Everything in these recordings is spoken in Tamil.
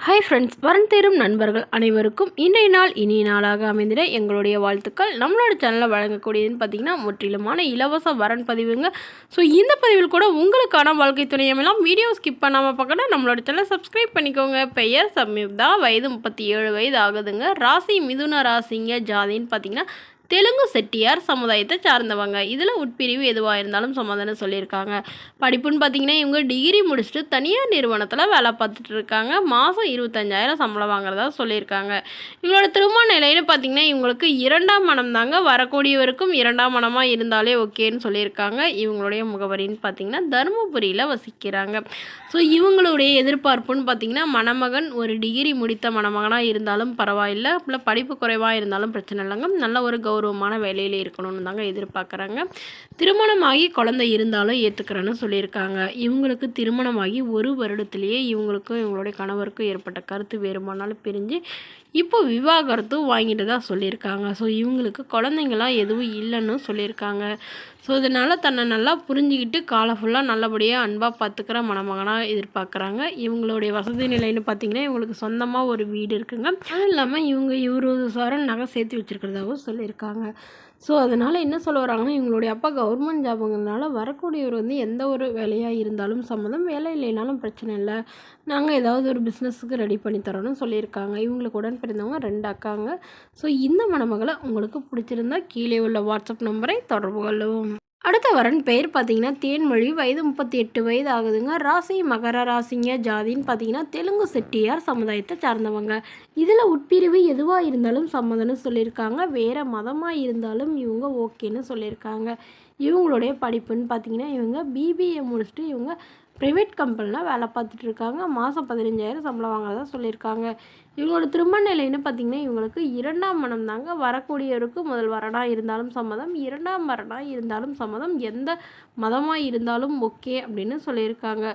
ஹாய் ஃப்ரெண்ட்ஸ், வரன் தேடும் நண்பர்கள் அனைவருக்கும் இன்றைய நாள் இனிய நாளாக அமைந்திட எங்களுடைய வாழ்த்துக்கள். நம்மளோட சேனலில் வழங்கக்கூடியதுன்னு பார்த்திங்கன்னா முற்றிலுமான இலவச வரன் பதிவுங்க. ஸோ இந்த பதிவில் கூட உங்களுக்கான வாழ்க்கை துணையமெல்லாம் வீடியோ ஸ்கிப் பண்ணாமல் பார்க்கணும். நம்மளோட சேனலை சப்ஸ்கிரைப் பண்ணிக்கோங்க. பெயர் சம்யுக்தா, வயது 37 வயது ஆகுதுங்க. ராசி மிதுன ராசிங்க. ஜாதின்னு பார்த்திங்கன்னா தெலுங்கு செட்டியார் சமுதாயத்தை சார்ந்தவங்க. இதில் உட்பிரிவு எதுவாக இருந்தாலும் சம்மதம்னு சொல்லியிருக்காங்க. படிப்புன்னு பார்த்திங்கன்னா இவங்க டிகிரி முடிச்சுட்டு தனியார் நிறுவனத்தில் வேலை பார்த்துட்டு இருக்காங்க. மாதம் 25,000 சம்பளம் வாங்குறதா சொல்லியிருக்காங்க. இவங்களோட திருமண நிலைன்னு பார்த்திங்கன்னா இவங்களுக்கு 2ஆம் மனம் தாங்க. வரக்கூடியவருக்கும் 2ஆம் மனமாக இருந்தாலே ஓகேன்னு சொல்லியிருக்காங்க. இவங்களுடைய முகவரின்னு பார்த்திங்கன்னா தருமபுரியில் வசிக்கிறாங்க. ஸோ இவங்களுடைய எதிர்பார்ப்புன்னு பார்த்திங்கன்னா மணமகன் ஒரு டிகிரி முடித்த மணமகனாக இருந்தாலும் பரவாயில்லை, இல்லை படிப்பு குறைவாக இருந்தாலும் பிரச்சனை இல்லைங்க. நல்ல ஒரு கௌரவமான வேலையில் இருக்கணும்னு தாங்க எதிர்பார்க்குறாங்க. திருமணமாகி குழந்தை இருந்தாலும் ஏற்றுக்கிறேன்னு சொல்லியிருக்காங்க. இவங்களுக்கு திருமணமாகி 1 வருடத்திலேயே இவங்களுக்கும் இவங்களுடைய கணவருக்கும் ஏற்பட்ட கருத்து வேறுபாடுனாலும் பிரிஞ்சு இப்போ விவாகரத்தும் வாங்கிட்டு தான் சொல்லியிருக்காங்க. ஸோ இவங்களுக்கு குழந்தைங்களாம் எதுவும் இல்லைன்னு சொல்லியிருக்காங்க. ஸோ இதனால் தன்னை நல்லா புரிஞ்சுக்கிட்டு காலை ஃபுல்லாக நல்லபடியாக அன்பாக பார்த்துக்கிற மணமகனாக எதிர்பார்க்குறாங்க. இவங்களுடைய வசதி நிலைன்னு பார்த்திங்கன்னா இவங்களுக்கு சொந்தமாக ஒரு வீடு இருக்குங்க. அதுவும் இல்லாமல் இவங்க 20 சவரன் நகை சேர்த்து வச்சுருக்கிறதாகவும் சொல்லியிருக்காங்க. ஸோ அதனால் என்ன சொல்ல வராங்கன்னா இவங்களுடைய அப்பா கவர்மெண்ட் ஜாபுங்கிறதுனால வரக்கூடியவர் எந்த ஒரு வேலையாக இருந்தாலும் சம்மதம், வேலை இல்லைனாலும் பிரச்சனை இல்லை, நாங்கள் ஏதாவது ஒரு பிஸ்னஸுக்கு ரெடி பண்ணி தரோன்னு சொல்லியிருக்காங்க. இவங்களுக்கு உடன் பிறந்தவங்க 2 அக்காங்க. ஸோ இந்த மணமகளை உங்களுக்கு பிடிச்சிருந்தா கீழே உள்ள வாட்ஸ்அப் நம்பரை தொடர்பு கொள்ளவும். அடுத்த வரன் பெயர் பார்த்திங்கன்னா தேன்மொழி, வயது 38 வயது ஆகுதுங்க. ராசி மகர ராசிங்க. ஜாதின்னு பார்த்திங்கன்னா தெலுங்கு செட்டியார் சமுதாயத்தை சார்ந்தவங்க. இதில் உட்பிரிவு எதுவாக இருந்தாலும் சம்மதம்னு சொல்லியிருக்காங்க. வேறு மதமாக இருந்தாலும் இவங்க ஓகேன்னு சொல்லியிருக்காங்க. இவங்களுடைய படிப்புன்னு பார்த்திங்கன்னா இவங்க பிபிஏ முடிச்சுட்டு இவங்க ப்ரைவேட் கம்பெனியில் வேலை பார்த்துட்டு இருக்காங்க. மாதம் 15,000 சம்பளம் வாங்குறதா சொல்லியிருக்காங்க. இவங்களோட திருமண நிலைன்னு பார்த்திங்கன்னா இவங்களுக்கு 2ஆம் மனம் தாங்க. வரக்கூடியவருக்கு முதல் வரனாக இருந்தாலும் சம்மதம், 2ஆம் வரனாக இருந்தாலும் சம்மதம், எந்த மதமாக இருந்தாலும் ஓகே அப்படின்னு சொல்லியிருக்காங்க.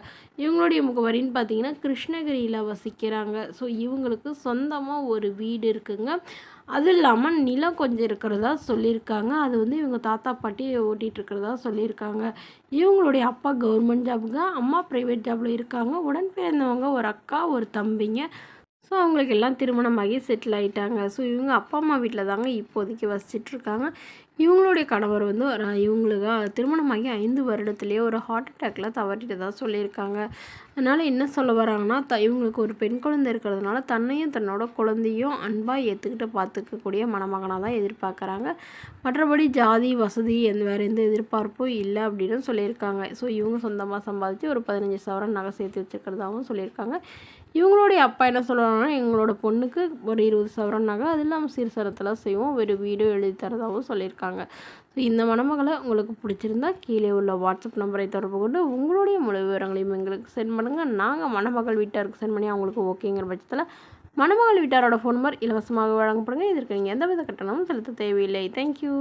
இவங்களுடைய முகவரின்னு பார்த்திங்கன்னா கிருஷ்ணகிரியில் வசிக்கிறாங்க. ஸோ இவங்களுக்கு சொந்தமாக ஒரு வீடு இருக்குங்க. அது இல்லாமல் நிலம் கொஞ்சம் இருக்கிறதா சொல்லியிருக்காங்க. அது இவங்க தாத்தா பாட்டி ஓட்டிகிட்டு இருக்கிறதா சொல்லியிருக்காங்க. இவங்களுடைய அப்பா கவர்மெண்ட் ஜாபுங்க, அம்மா ப்ரைவேட் ஜாபில் இருக்காங்க. உடன் பிறந்தவங்க ஒரு அக்கா ஒரு தம்பிங்க. ஸோ அவங்களுக்கு எல்லாம் திருமணமாகி செட்டில் ஆகிட்டாங்க. ஸோ இவங்க அப்பா அம்மா வீட்டில் தாங்க இப்போதைக்கு வசிச்சிட்ருக்காங்க. இவங்களுடைய கணவர் இவங்களுக்கு திருமணமாகி 5 வருடத்துலேயே ஒரு ஹார்ட் அட்டாக்கில் தவறிட்டதாக சொல்லியிருக்காங்க. அதனால் என்ன சொல்ல வராங்கன்னா இவங்களுக்கு ஒரு பெண் குழந்தை இருக்கிறதுனால தன்னையும் தன்னோட குழந்தையும் அன்பாக ஏற்றுக்கிட்டு பார்த்துக்கக்கூடிய மணமகனாக தான் எதிர்பார்க்குறாங்க. மற்றபடி ஜாதி வசதி வேறு எந்த எதிர்பார்ப்பும் இல்லை அப்படின்னு சொல்லியிருக்காங்க. ஸோ இவங்க சொந்தமாக சம்பாதிச்சு ஒரு 15 சவரன் நகை சேர்த்து வச்சுக்கிறதாகவும் சொல்லியிருக்காங்க. இவங்களுடைய அப்பா என்ன சொல்கிறாங்கன்னா எங்களோட பொண்ணுக்கு ஒரு 20 சவரன் நகை, அது இல்லாமல் சீர்சரத்தெல்லாம் செய்வோம், ஒரு வீடு எழுதி தரதாகவும் சொல்லியிருக்காங்க. ஸோ இந்த மணமகளை உங்களுக்கு பிடிச்சிருந்தா கீழே உள்ள வாட்ஸ்அப் நம்பரை தொடர்பு கொண்டு உங்களுடைய முழு விவரங்களையும் எங்களுக்கு சென்ட் பண்ணுங்கள். நாங்கள் மணமகள் வீட்டாருக்கு சென்ட் பண்ணி அவங்களுக்கு ஓகேங்கிற பட்சத்தில் மணமகள் வீட்டாரோட ஃபோன் நம்பர் இலவசமாக வழங்கப்படுங்க. இதற்கு நீங்கள் எந்தவித கட்டணமும் செலுத்த தேவையில்லை. தேங்க்யூ.